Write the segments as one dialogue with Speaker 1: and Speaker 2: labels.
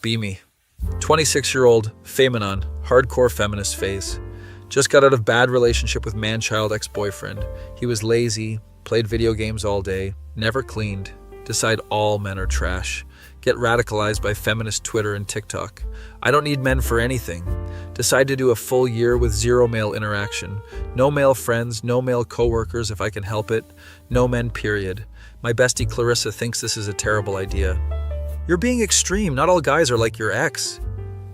Speaker 1: Be me. 26-year-old, Feminist, hardcore feminist phase. Just got out of bad relationship with man-child ex-boyfriend. He was lazy, played video games all day, never cleaned. Decide all men are trash. Get radicalized by feminist Twitter and TikTok. I don't need men for anything. Decide to do a full year with zero male interaction. No male friends, no male coworkers if I can help it. No men, period. My bestie Clarissa thinks this is a terrible idea. You're being extreme. Not all guys are like your ex.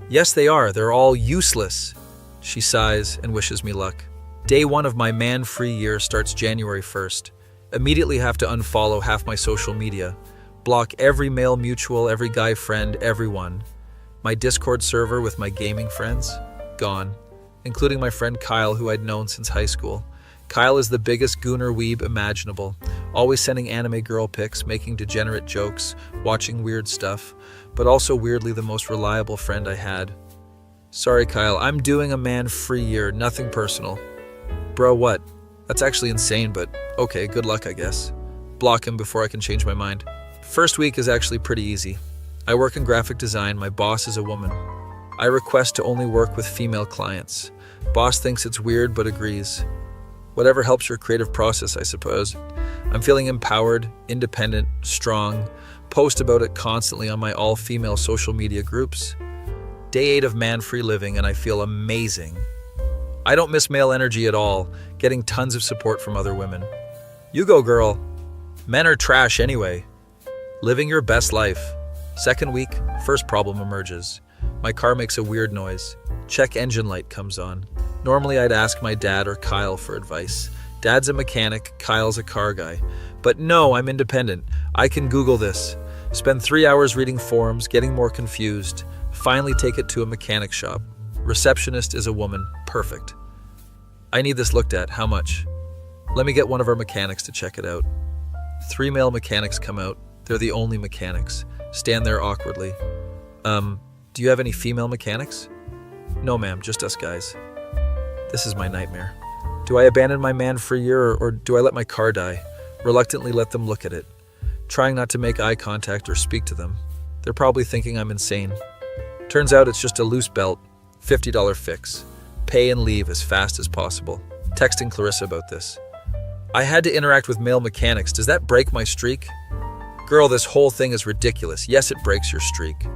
Speaker 1: Yes, they are. They're all useless. She sighs and wishes me luck. Day 1 of my man-free year starts January 1st. Immediately have to unfollow half my social media. Block every male mutual, every guy friend, everyone. My Discord server with my gaming friends? Gone. Including my friend Kyle, who I'd known since high school. Kyle is the biggest gooner weeb imaginable. Always sending anime girl pics, making degenerate jokes, watching weird stuff, but also weirdly the most reliable friend I had. Sorry, Kyle, I'm doing a man-free year, nothing personal. Bro, what? That's actually insane, but okay, good luck, I guess. Block him before I can change my mind. First week is actually pretty easy. I work in graphic design, my boss is a woman. I request to only work with female clients. Boss thinks it's weird, but agrees. Whatever helps your creative process, I suppose. I'm feeling empowered, independent, strong. Post about it constantly on my all-female social media groups. Day 8 of man-free living, and I feel amazing. I don't miss male energy at all, getting tons of support from other women. You go, girl. Men are trash anyway. Living your best life. Second week, first problem emerges. My car makes a weird noise. Check engine light comes on. Normally I'd ask my dad or Kyle for advice. Dad's a mechanic, Kyle's a car guy. But no, I'm independent. I can Google this. Spend 3 hours reading forums, getting more confused. Finally take it to a mechanic shop. Receptionist is a woman. Perfect. I need this looked at. How much? Let me get one of our mechanics to check it out. 3 male mechanics come out. They're the only mechanics. Stand there awkwardly. Do you have any female mechanics? No, ma'am, just us guys. This is my nightmare. Do I abandon my man-free year or do I let my car die? Reluctantly let them look at it. Trying not to make eye contact or speak to them. They're probably thinking I'm insane. Turns out it's just a loose belt, $50 fix. Pay and leave as fast as possible. Texting Clarissa about this. I had to interact with male mechanics. Does that break my streak? Girl, this whole thing is ridiculous. Yes, it breaks your streak.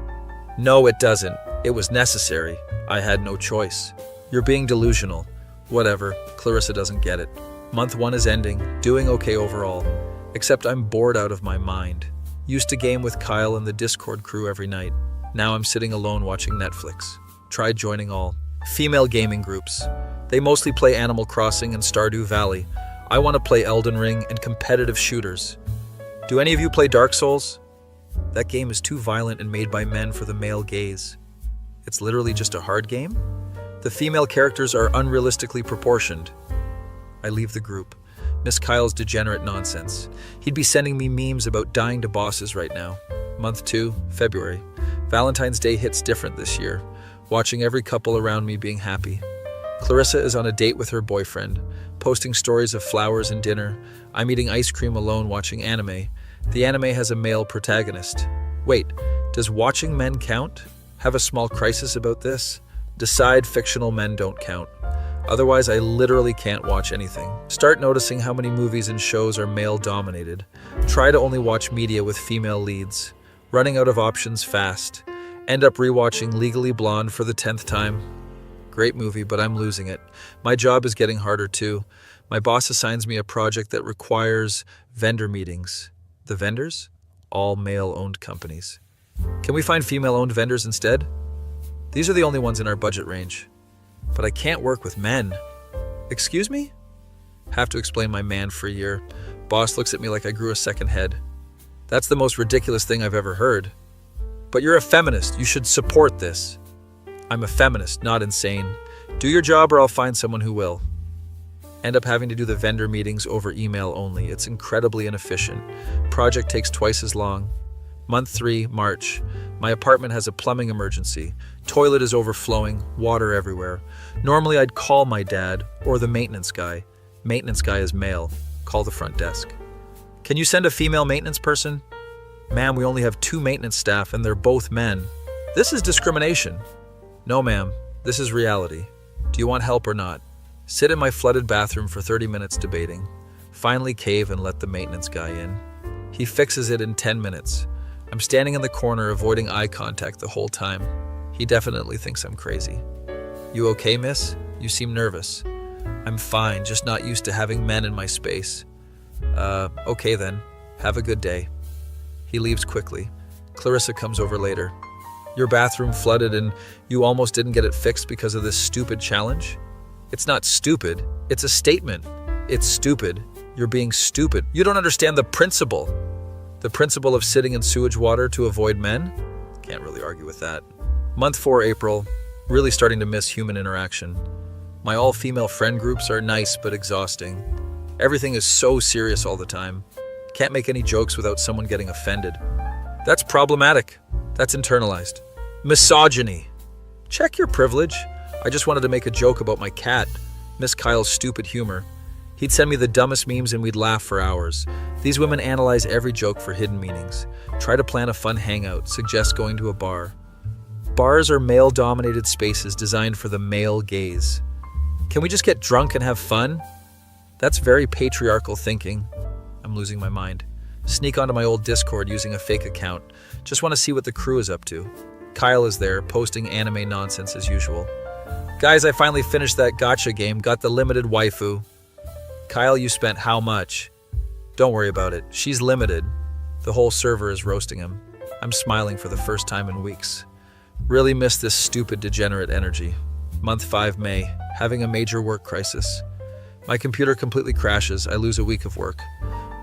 Speaker 1: No, it doesn't. It was necessary. I had no choice. You're being delusional. Whatever. Clarissa doesn't get it. Month 1 is ending. Doing okay overall. Except I'm bored out of my mind. Used to game with Kyle and the Discord crew every night. Now I'm sitting alone watching Netflix. Tried joining all. Female gaming groups. They mostly play Animal Crossing and Stardew Valley. I want to play Elden Ring and competitive shooters. Do any of you play Dark Souls? That game is too violent and made by men for the male gaze. It's literally just a hard game? The female characters are unrealistically proportioned. I leave the group. Miss Kyle's degenerate nonsense. He'd be sending me memes about dying to bosses right now. Month 2, February. Valentine's Day hits different this year. Watching every couple around me being happy. Clarissa is on a date with her boyfriend, posting stories of flowers and dinner. I'm eating ice cream alone watching anime. The anime has a male protagonist. Wait, does watching men count? Have a small crisis about this? Decide fictional men don't count. Otherwise, I literally can't watch anything. Start noticing how many movies and shows are male-dominated. Try to only watch media with female leads. Running out of options fast. End up rewatching Legally Blonde for the 10th time. Great movie, but I'm losing it. My job is getting harder too. My boss assigns me a project that requires vendor meetings. The vendors? All male-owned companies. Can we find female-owned vendors instead? These are the only ones in our budget range. But I can't work with men. Excuse me? Have to explain my man-free year. Boss looks at me like I grew a second head. That's the most ridiculous thing I've ever heard. But you're a feminist. You should support this. I'm a feminist, not insane. Do your job or I'll find someone who will. End up having to do the vendor meetings over email only. It's incredibly inefficient. Project takes twice as long. Month 3, March. My apartment has a plumbing emergency. Toilet is overflowing, water everywhere. Normally I'd call my dad or the maintenance guy. Maintenance guy is male. Call the front desk. Can you send a female maintenance person? Ma'am, we only have 2 maintenance staff and they're both men. This is discrimination. No, ma'am. This is reality. Do you want help or not? Sit in my flooded bathroom for 30 minutes debating. Finally cave and let the maintenance guy in. He fixes it in 10 minutes. I'm standing in the corner avoiding eye contact the whole time. He definitely thinks I'm crazy. You okay, miss? You seem nervous. I'm fine, just not used to having men in my space. Okay then. Have a good day. He leaves quickly. Clarissa comes over later. Your bathroom flooded and you almost didn't get it fixed because of this stupid challenge? It's not stupid. It's a statement. It's stupid. You're being stupid. You don't understand the principle. The principle of sitting in sewage water to avoid men? Can't really argue with that. Month 4, April. Really starting to miss human interaction. My all-female friend groups are nice but exhausting. Everything is so serious all the time. Can't make any jokes without someone getting offended. That's problematic. That's internalized. Misogyny. Check your privilege. I just wanted to make a joke about my cat. Miss Kyle's stupid humor. He'd send me the dumbest memes and we'd laugh for hours. These women analyze every joke for hidden meanings. Try to plan a fun hangout, suggest going to a bar. Bars are male-dominated spaces designed for the male gaze. Can we just get drunk and have fun? That's very patriarchal thinking. I'm losing my mind. Sneak onto my old Discord using a fake account. Just want to see what the crew is up to. Kyle is there, posting anime nonsense as usual. Guys, I finally finished that gacha game, got the limited waifu. Kyle, you spent how much? Don't worry about it. She's limited. The whole server is roasting him. I'm smiling for the first time in weeks. Really miss this stupid degenerate energy. Month 5, May. Having a major work crisis. My computer completely crashes. I lose a week of work.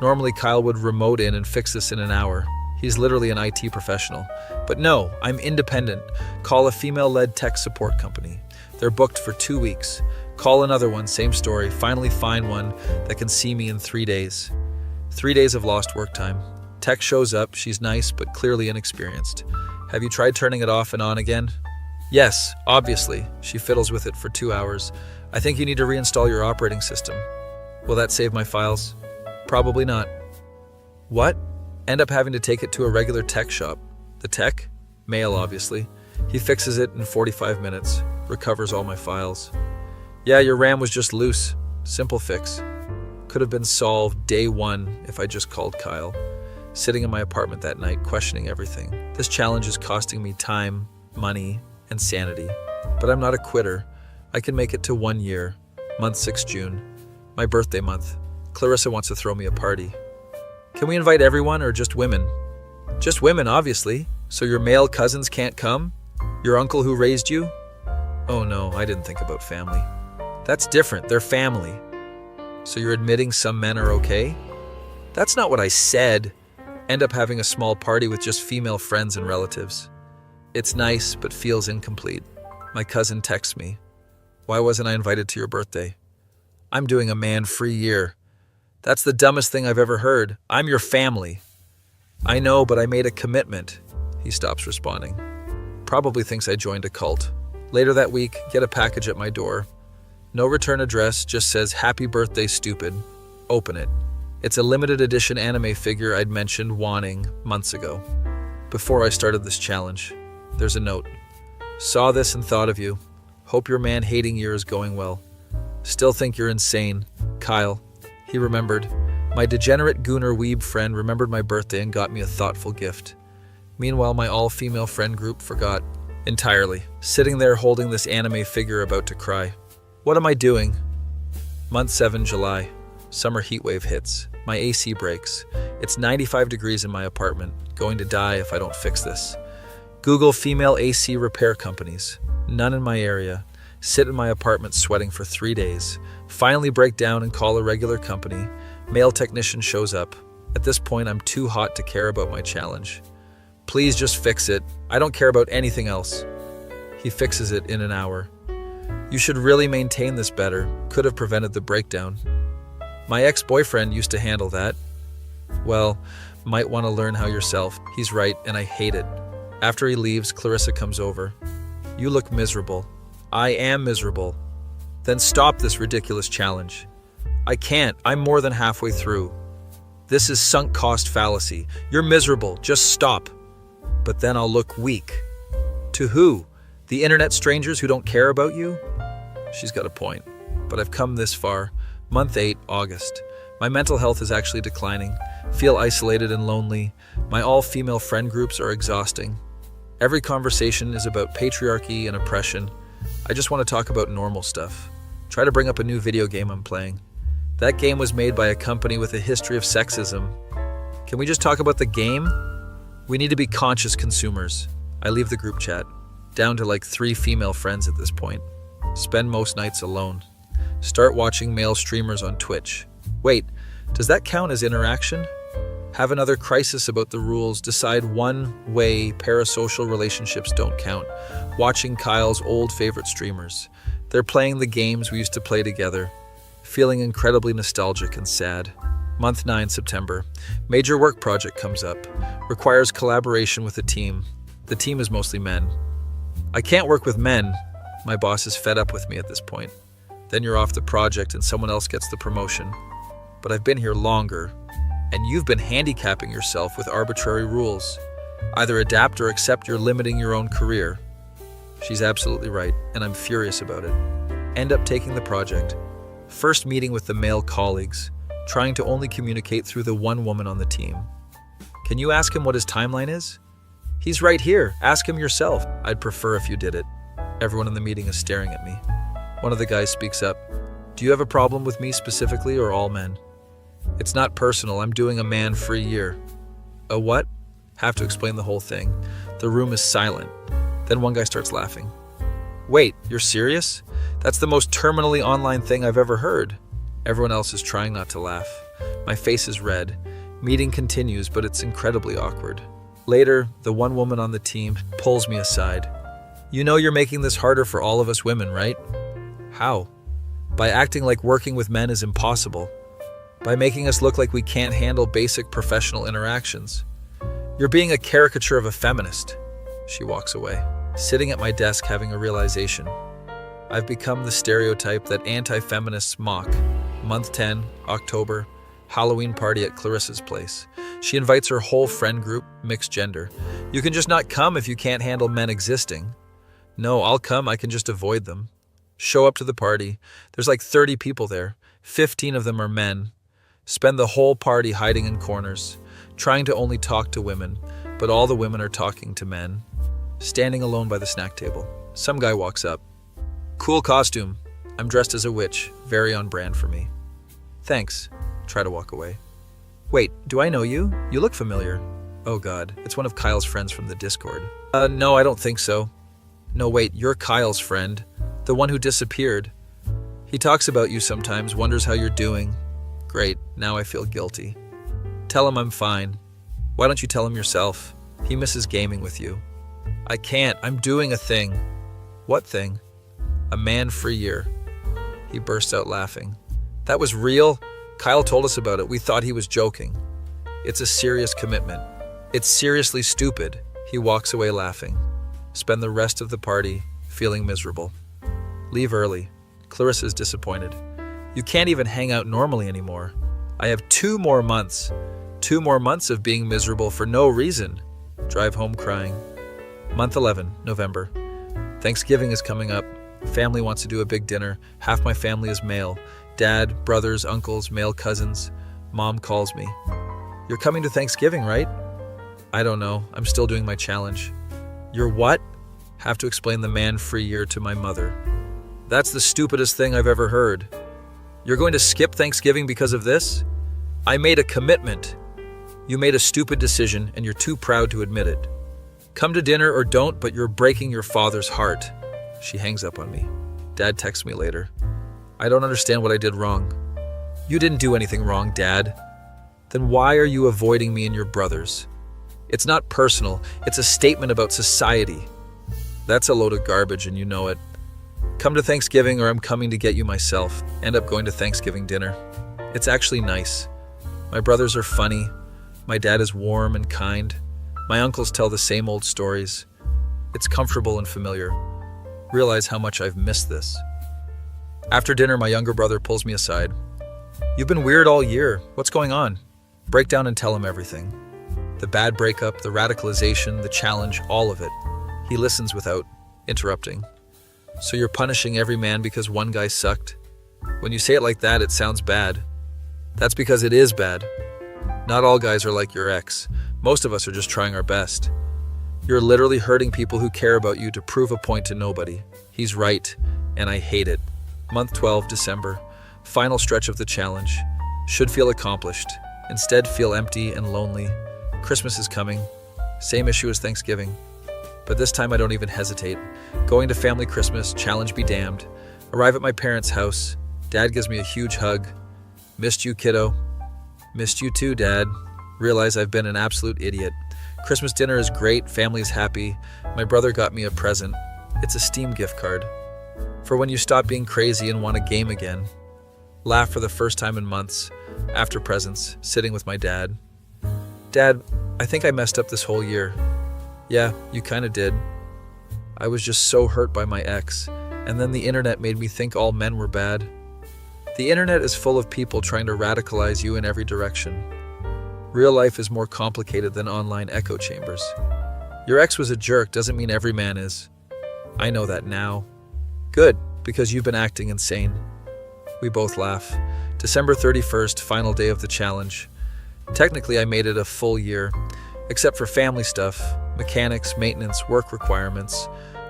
Speaker 1: Normally, Kyle would remote in and fix this in an hour. He's literally an IT professional. But no, I'm independent. Call a female-led tech support company. They're booked for 2 weeks. Call another one, same story. Finally find one that can see me in 3 days. 3 days of lost work time. Tech shows up. She's nice, but clearly inexperienced. Have you tried turning it off and on again? Yes, obviously. She fiddles with it for 2 hours. I think you need to reinstall your operating system. Will that save my files? Probably not. What? End up having to take it to a regular tech shop. The tech? Male, obviously. He fixes it in 45 minutes. Recovers all my files. Yeah, your RAM was just loose. Simple fix. Could have been solved day 1 if I just called Kyle. Sitting in my apartment that night, questioning everything. This challenge is costing me time, money, and sanity. But I'm not a quitter. I can make it to 1 year. Month 6, June. My birthday month. Clarissa wants to throw me a party. Can we invite everyone or just women? Just women, obviously. So your male cousins can't come? Your uncle who raised you? Oh no, I didn't think about family. That's different. They're family. So you're admitting some men are okay? That's not what I said. End up having a small party with just female friends and relatives. It's nice, but feels incomplete. My cousin texts me. Why wasn't I invited to your birthday? I'm doing a man-free year. That's the dumbest thing I've ever heard. I'm your family. I know, but I made a commitment. He stops responding. Probably thinks I joined a cult. Later that week, get a package at my door. No return address, just says, Happy birthday, stupid. Open it. It's a limited edition anime figure I'd mentioned wanting months ago. Before I started this challenge. There's a note. Saw this and thought of you. Hope your man-hating year is going well. Still think you're insane. Kyle. He remembered. My degenerate gooner weeb friend remembered my birthday and got me a thoughtful gift. Meanwhile, my all-female friend group forgot entirely. Sitting there holding this anime figure about to cry. What am I doing? Month 7, July. Summer heatwave hits. My AC breaks. It's 95 degrees in my apartment. Going to die if I don't fix this. Google female AC repair companies. None in my area. Sit in my apartment sweating for 3 days. Finally break down and call a regular company. Male technician shows up. At this point, I'm too hot to care about my challenge. Please just fix it. I don't care about anything else. He fixes it in an hour. You should really maintain this better. Could have prevented the breakdown. My ex-boyfriend used to handle that. Well, might want to learn how yourself. He's right, and I hate it. After he leaves, Clarissa comes over. You look miserable. I am miserable. Then stop this ridiculous challenge. I can't. I'm more than halfway through. This is sunk cost fallacy. You're miserable. Just stop. But then I'll look weak. To who? The internet strangers who don't care about you? She's got a point. But I've come this far. Month 8, August. My mental health is actually declining. Feel isolated and lonely. My all-female friend groups are exhausting. Every conversation is about patriarchy and oppression. I just want to talk about normal stuff. Try to bring up a new video game I'm playing. That game was made by a company with a history of sexism. Can we just talk about the game? We need to be conscious consumers. I leave the group chat. Down to like 3 female friends at this point. Spend most nights alone. Start watching male streamers on Twitch. Wait, does that count as interaction? Have another crisis about the rules. Decide one way parasocial relationships don't count. Watching Kyle's old favorite streamers. They're playing the games we used to play together. Feeling incredibly nostalgic and sad. Month 9, September. Major work project comes up. Requires collaboration with a team. The team is mostly men. I can't work with men. My boss is fed up with me at this point. Then you're off the project and someone else gets the promotion. But I've been here longer, and you've been handicapping yourself with arbitrary rules. Either adapt or accept you're limiting your own career. She's absolutely right, and I'm furious about it. End up taking the project. First meeting with the male colleagues, trying to only communicate through the one woman on the team. Can you ask him what his timeline is? He's right here. Ask him yourself. I'd prefer if you did it. Everyone in the meeting is staring at me. One of the guys speaks up. Do you have a problem with me specifically or all men? It's not personal. I'm doing a man-free year. A what? Have to explain the whole thing. The room is silent. Then one guy starts laughing. Wait, you're serious? That's the most terminally online thing I've ever heard. Everyone else is trying not to laugh. My face is red. Meeting continues, but it's incredibly awkward. Later, the one woman on the team pulls me aside. You know you're making this harder for all of us women, right? How? By acting like working with men is impossible. By making us look like we can't handle basic professional interactions. You're being a caricature of a feminist. She walks away, sitting at my desk having a realization. I've become the stereotype that anti-feminists mock. Month 10, October, Halloween party at Clarissa's place. She invites her whole friend group, mixed gender. You can just not come if you can't handle men existing. No, I'll come, I can just avoid them. Show up to the party. There's like 30 people there. 15 of them are men. Spend the whole party hiding in corners, trying to only talk to women, but all the women are talking to men. Standing alone by the snack table. Some guy walks up. Cool costume. I'm dressed as a witch, very on brand for me. Thanks. Try to walk away. Wait, do I know you? You look familiar. Oh God, it's one of Kyle's friends from the Discord. No, I don't think so. No, wait, you're Kyle's friend. The one who disappeared. He talks about you sometimes, wonders how you're doing. Great, now I feel guilty. Tell him I'm fine. Why don't you tell him yourself? He misses gaming with you. I can't, I'm doing a thing. What thing? A man-free year. He bursts out laughing. That was real? Kyle told us about it. We thought he was joking. It's a serious commitment. It's seriously stupid. He walks away laughing. Spend the rest of the party feeling miserable. Leave early. Clarissa's disappointed. You can't even hang out normally anymore. I have 2 more months. 2 more months of being miserable for no reason. Drive home crying. Month 11, November. Thanksgiving is coming up. Family wants to do a big dinner. Half my family is male. Dad, brothers, uncles, male cousins. Mom calls me. You're coming to Thanksgiving, right? I don't know. I'm still doing my challenge. You're what? Have to explain the man-free year to my mother. That's the stupidest thing I've ever heard. You're going to skip Thanksgiving because of this? I made a commitment. You made a stupid decision and you're too proud to admit it. Come to dinner or don't, but you're breaking your father's heart. She hangs up on me. Dad texts me later. I don't understand what I did wrong. You didn't do anything wrong, Dad. Then why are you avoiding me and your brothers? It's not personal. It's a statement about society. That's a load of garbage and you know it. Come to Thanksgiving or I'm coming to get you myself. End up going to Thanksgiving dinner. It's actually nice. My brothers are funny. My dad is warm and kind. My uncles tell the same old stories. It's comfortable and familiar. Realize how much I've missed this. After dinner, my younger brother pulls me aside. You've been weird all year. What's going on? Break down and tell him everything. The bad breakup, the radicalization, the challenge, all of it. He listens without interrupting. So you're punishing every man because one guy sucked? When you say it like that, it sounds bad. That's because it is bad. Not all guys are like your ex. Most of us are just trying our best. You're literally hurting people who care about you to prove a point to nobody. He's right, and I hate it. Month 12, December. Final stretch of the challenge. Should feel accomplished. Instead, feel empty and lonely. Christmas is coming. Same issue as Thanksgiving. But this time I don't even hesitate. Going to family Christmas, challenge be damned. Arrive at my parents' house. Dad gives me a huge hug. Missed you, kiddo. Missed you too, Dad. Realize I've been an absolute idiot. Christmas dinner is great, family is happy. My brother got me a present. It's a Steam gift card. For when you stop being crazy and want a game again. Laugh for the first time in months. After presents, sitting with my dad. Dad, I think I messed up this whole year. Yeah, you kinda did. I was just so hurt by my ex, and then the internet made me think all men were bad. The internet is full of people trying to radicalize you in every direction. Real life is more complicated than online echo chambers. Your ex was a jerk doesn't mean every man is. I know that now. Good, because you've been acting insane. We both laugh. December 31st, final day of the challenge. Technically, I made it a full year, except for family stuff, mechanics, maintenance, work requirements.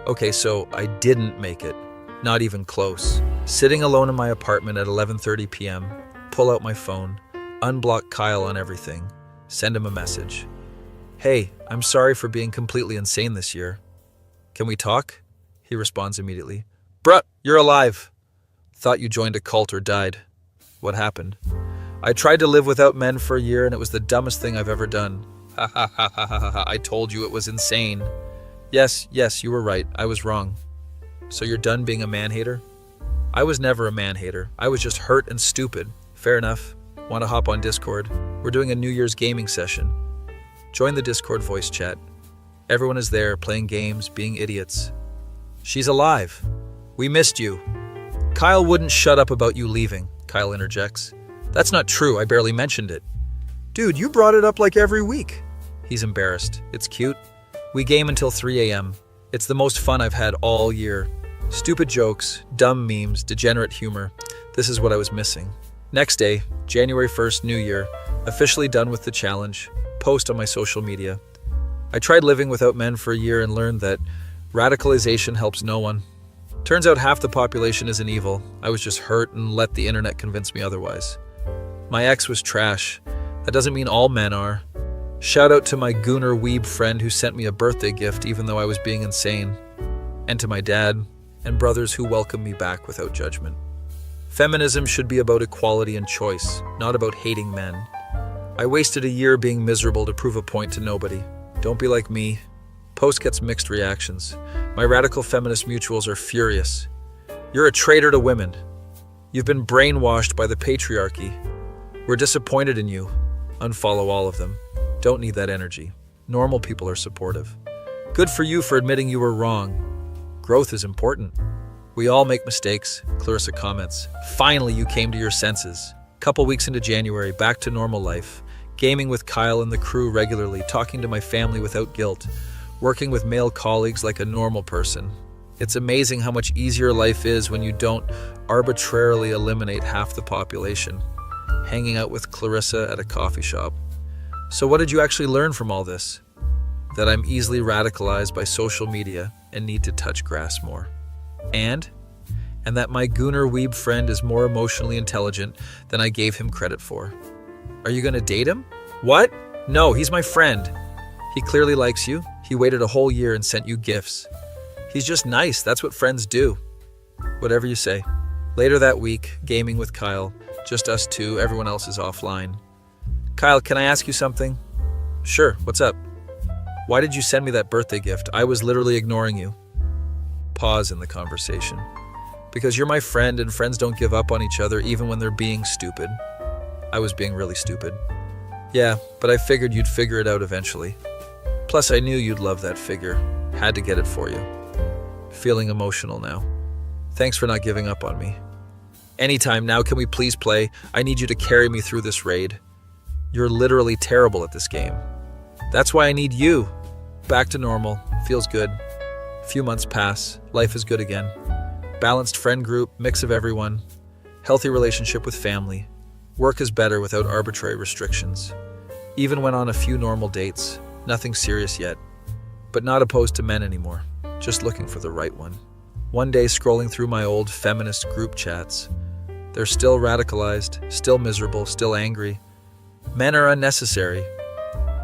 Speaker 1: Okay, so I didn't make it. Not even close. Sitting alone in my apartment at 11:30 p.m., pull out my phone, unblock Kyle on everything, send him a message. Hey, I'm sorry for being completely insane this year. Can we talk? He responds immediately. Bruh, you're alive. Thought you joined a cult or died. What happened? I tried to live without men for a year and it was the dumbest thing I've ever done. Ha ha ha ha ha ha. I told you it was insane. Yes, you were right. I was wrong. So you're done being a man-hater? I was never a man-hater. I was just hurt and stupid. Fair enough. Want to hop on Discord? We're doing a New Year's gaming session. Join the Discord voice chat. Everyone is there, playing games, being idiots. She's alive. We missed you. Kyle wouldn't shut up about you leaving, Kyle interjects. That's not true, I barely mentioned it. Dude, you brought it up like every week. He's embarrassed. It's cute. We game until 3 a.m. It's the most fun I've had all year. Stupid jokes, dumb memes, degenerate humor. This is what I was missing. Next day, January 1st, New Year, officially done with the challenge. Post on my social media. I tried living without men for a year and learned that radicalization helps no one. Turns out half the population isn't evil. I was just hurt and let the internet convince me otherwise. My ex was trash. That doesn't mean all men are. Shout out to my gooner weeb friend who sent me a birthday gift even though I was being insane. And to my dad and brothers who welcomed me back without judgment. Feminism should be about equality and choice, not about hating men. I wasted a year being miserable to prove a point to nobody. Don't be like me. Post gets mixed reactions. My radical feminist mutuals are furious. You're a traitor to women. You've been brainwashed by the patriarchy. We're disappointed in you. Unfollow all of them. Don't need that energy. Normal people are supportive. Good for you for admitting you were wrong. Growth is important. We all make mistakes, Clarissa comments. Finally, you came to your senses. Couple weeks into January, back to normal life. Gaming with Kyle and the crew regularly, talking to my family without guilt. Working with male colleagues like a normal person. It's amazing how much easier life is when you don't arbitrarily eliminate half the population. Hanging out with Clarissa at a coffee shop. So what did you actually learn from all this? That I'm easily radicalized by social media and need to touch grass more. And that my gooner weeb friend is more emotionally intelligent than I gave him credit for. Are you gonna date him? What? No, he's my friend. He clearly likes you. He waited a whole year and sent you gifts. He's just nice, that's what friends do. Whatever you say. Later that week, gaming with Kyle. Just us two, everyone else is offline. Kyle, can I ask you something? Sure, what's up? Why did you send me that birthday gift? I was literally ignoring you. Pause in the conversation. Because you're my friend and friends don't give up on each other even when they're being stupid. I was being really stupid. Yeah, but I figured you'd figure it out eventually. Plus I knew you'd love that figure. Had to get it for you. Feeling emotional now. Thanks for not giving up on me. Anytime now, can we please play? I need you to carry me through this raid. You're literally terrible at this game. That's why I need you. Back to normal. Feels good. Few months pass, life is good again. Balanced friend group, mix of everyone. Healthy relationship with family. Work is better without arbitrary restrictions. Even went on a few normal dates, nothing serious yet. But not opposed to men anymore, just looking for the right one. One day scrolling through my old feminist group chats. They're still radicalized, still miserable, still angry. Men are unnecessary.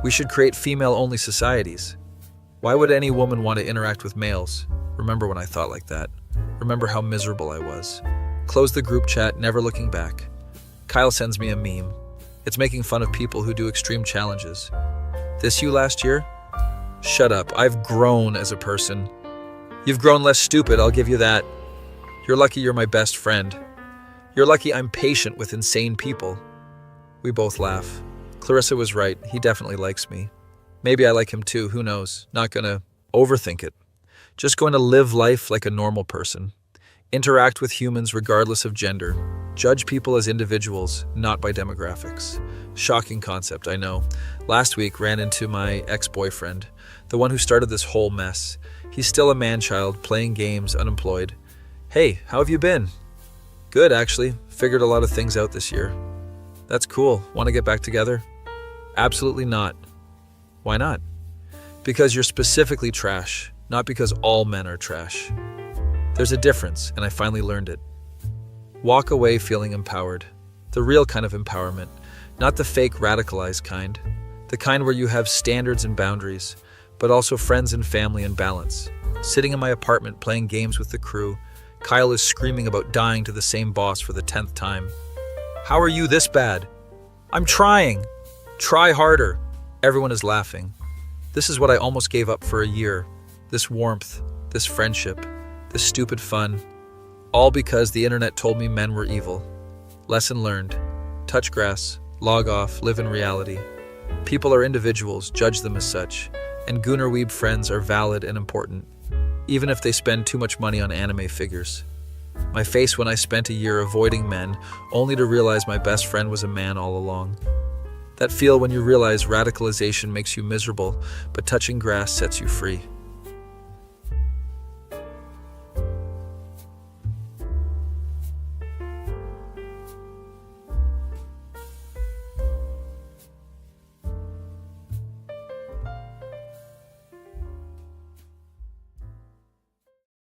Speaker 1: We should create female-only societies. Why would any woman want to interact with males? Remember when I thought like that? Remember how miserable I was? Close the group chat, never looking back. Kyle sends me a meme. It's making fun of people who do extreme challenges. This you last year? Shut up, I've grown as a person. You've grown less stupid, I'll give you that. You're lucky you're my best friend. You're lucky I'm patient with insane people. We both laugh. Clarissa was right, he definitely likes me. Maybe I like him too, who knows? Not gonna overthink it. Just going to live life like a normal person. Interact with humans regardless of gender. Judge people as individuals, not by demographics. Shocking concept, I know. Last week ran into my ex-boyfriend, the one who started this whole mess. He's still a man-child, playing games, unemployed. Hey, how have you been? Good, actually. Figured a lot of things out this year. That's cool. Want to get back together? Absolutely not. Why not? Because you're specifically trash, not because all men are trash. There's a difference, and I finally learned it. Walk away feeling empowered. The real kind of empowerment, not the fake radicalized kind. The kind where you have standards and boundaries, but also friends and family and balance. Sitting in my apartment playing games with the crew, Kyle is screaming about dying to the same boss for the 10th time. How are you this bad? I'm trying. Try harder. Everyone is laughing. This is what I almost gave up for a year. This warmth, this friendship, this stupid fun. All because the internet told me men were evil. Lesson learned. Touch grass, log off, live in reality. People are individuals, judge them as such. And Gooner Weeb friends are valid and important, even if they spend too much money on anime figures. My face when I spent a year avoiding men, only to realize my best friend was a man all along. That feel when you realize radicalization makes you miserable, but touching grass sets you free.